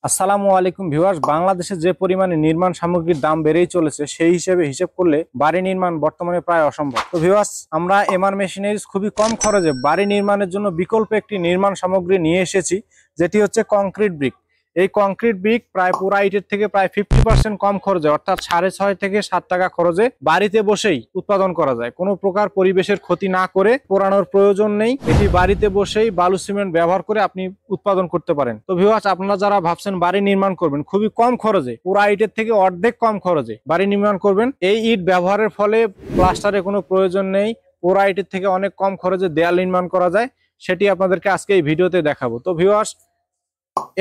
আসসালামু আলাইকুম ভিউয়ার্স, বাংলাদেশে যে পরিমাণে নির্মাণ সামগ্রীর দাম বেড়েই চলেছে সেই হিসেব করলে বাড়ি নির্মাণ বর্তমানে প্রায় অসম্ভব। তো ভিউয়ার্স, আমরা এমআর মেশিনারিজ খুবই কম খরচে বাড়ি নির্মাণের জন্য বিকল্প একটি নির্মাণ সামগ্রী নিয়ে এসেছি, যেটি হচ্ছে কংক্রিট ব্রিক। এই কংক্রিট ব্রিক প্রায় পুরা ইটের থেকে প্রায় 50% কম খরচে, অর্থাৎ 6.5 থেকে 7 টাকা খরচে বাড়িতে বসেই উৎপাদন করা যায়। কোনো প্রকার পরিবেশের ক্ষতি না করে, পোড়ানোর প্রয়োজন নেই। এটি বাড়িতে বসেই বালু সিমেন্ট ব্যবহার করে আপনি উৎপাদন করতে পারেন। তো ভিউয়ার্স, আপনারা যারা ভাবছেন বাড়ি নির্মাণ করবেন খুবই কম খরচে, পুরা ইটের থেকে অর্ধেক কম খরচে বাড়ি নির্মাণ করবেন, এই ইট ব্যবহারের ফলে প্লাস্টারের কোনো প্রয়োজন নেই। পুরা ইটের থেকে অনেক কম খরচে দেয়াল নির্মাণ করা যায়, সেটি আপনাদেরকে আজকে এই ভিডিওতে দেখাবো। তো viewers,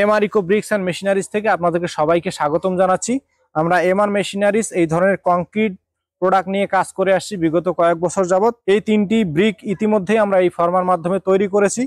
MR Eco Bricks and machineries থেকে আপনাদেরকে সবাইকে স্বাগতম জানাচ্ছি। আমরা এমআর মেশিনারিজ এই ধরনের কংক্রিট প্রোডাক্ট নিয়ে কাজ করে আসছি বিগত কয়েক বছর যাবত। এই তিনটি ব্রিক ইতিমধ্যেই আমরা এই ফার্মার মাধ্যমে তৈরি করেছি।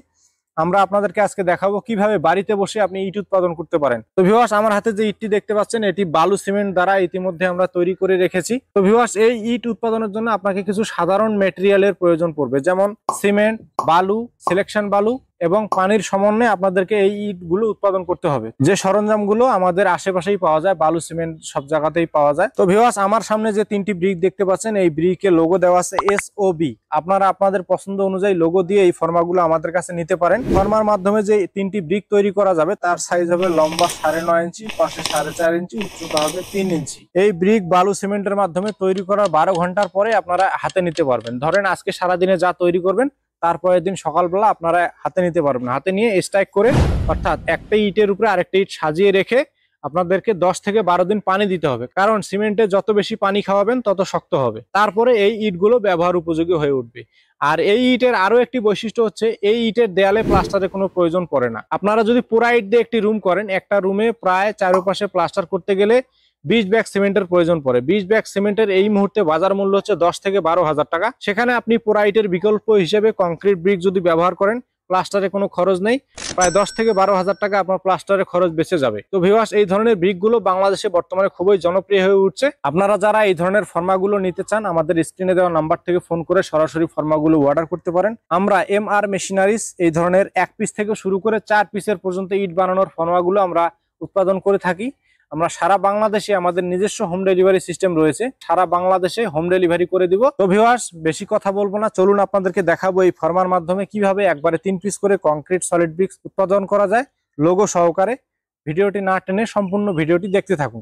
আমরা আপনাদেরকে আজকে দেখাবো কিভাবে বাড়িতে বসে আপনি ইট উৎপাদন করতে পারেন। তো ভিউয়ার্স, আমার হাতে যে ইটটি দেখতে পাচ্ছেন এটি বালু সিমেন্ট দ্বারা ইতিমধ্যে আমরা তৈরি করে রেখেছি। তো ভিউয়ার্স, এই ইট উৎপাদনের জন্য আপনাকে কিছু সাধারণ ম্যাটেরিয়ালের প্রয়োজন পড়বে, যেমন সিমেন্ট, বালু, সিলেকশন বালু এবং পানির সমন্বয়ে আপনাদেরকে এই ইটগুলো উৎপাদন করতে হবে। যে সরঞ্জামগুলো আমাদের আশেপাশেই পাওয়া যায়, বালু সিমেন্ট সব জায়গাতেই পাওয়া যায়। তো ভিউয়ার্স, আমার সামনে যে তিনটি ব্রিক দেখতে পাচ্ছেন, এই ব্রিকে লোগো দেওয়া আছে SOB। আপনারা আপনাদের পছন্দ অনুযায়ী লোগো দিয়ে এই ফর্মাগুলো আমাদের কাছে নিতে পারেন। ফর্মার মাধ্যমে যে তিনটি ব্রিক তৈরি করা যাবে তার সাইজ হবে লম্বা 9.5 ইঞ্চি, পাশে 4.5 ইঞ্চি, উচ্চতা হবে 3 ইঞ্চি। এই ব্রিক বালু সিমেন্টের মাধ্যমে তৈরি করার 12 ঘন্টার পরে আপনারা হাতে নিতে পারবেন। ধরেন আজকে সারাদিনে যা তৈরি করবেন তারপরের দিন সকালবেলা আপনারা হাতে নিতে পারবেন। হাতে নিয়ে স্ট্রাইক করে, অর্থাৎ একটা ইটের উপরে আরেকটা ইট সাজিয়ে রেখে আপনাদেরকে 10 থেকে 12 দিন পানি দিতে হবে, কারণ সিমেন্টে যত বেশি পানি খাওয়াবেন তত শক্ত হবে। তারপরে এই ইটগুলো ব্যবহার উপযোগী হয়ে উঠবে। আর এই ইটের আরো একটি বৈশিষ্ট্য হচ্ছে, এই ইটের দেয়ালে প্লাস্টারের কোনো প্রয়োজন পড়ে না। আপনারা যদি পুরা ইট দিয়ে একটি রুম করেন, একটা রুমে প্রায় চারপাশে প্লাস্টার করতে গেলে 20 ব্যাগ সিমেন্টের প্রয়োজন পড়ে। 20 ব্যাগ সিমেন্টের এই মুহূর্তে বাজার মূল্য হচ্ছে 10 থেকে 12 হাজার টাকা। সেখানে আপনি পুরা ইটের বিকল্প হিসেবে কংক্রিট ব্রিক যদি ব্যবহার করেন, প্লাস্টারে কোনো খরচ নেই, প্রায় 10 থেকে 12 হাজার টাকা আপনার প্লাস্টারের খরচ বেঁচে যাবে। তো ভিউয়ার্স, এই ধরনের ব্রিকগুলো বাংলাদেশে বর্তমানে খুবই জনপ্রিয় হয়ে উঠছে। আপনারা যারা এই ধরনের ফর্মাগুলো নিতে চান, আমাদের স্ক্রিনে দেওয়া নাম্বার থেকে ফোন করে সরাসরি ফর্মাগুলো অর্ডার করতে পারেন। আমরা এমআর মেশিনারিজ এই ধরনের 1 পিস থেকে শুরু করে 4 পিসের পর্যন্ত ইট বানানোর ফর্মাগুলো আমরা উৎপাদন করে থাকি। আমরা সারা বাংলাদেশে আমাদের নিজস্ব হোম ডেলিভারি সিস্টেম রয়েছে, সারা বাংলাদেশে হোম ডেলিভারি করে দিব। তো ভিউয়ার্স, বেশি কথা বলবো না, চলুন আপনাদেরকে দেখাবো এই ফর্মার মাধ্যমে কিভাবে একবারে 3 পিস করে কংক্রিট সলিড ব্রিক্স উৎপাদন করা যায় লোগো সহকারে। ভিডিওটি না টেনে সম্পূর্ণ ভিডিওটি দেখতে থাকুন।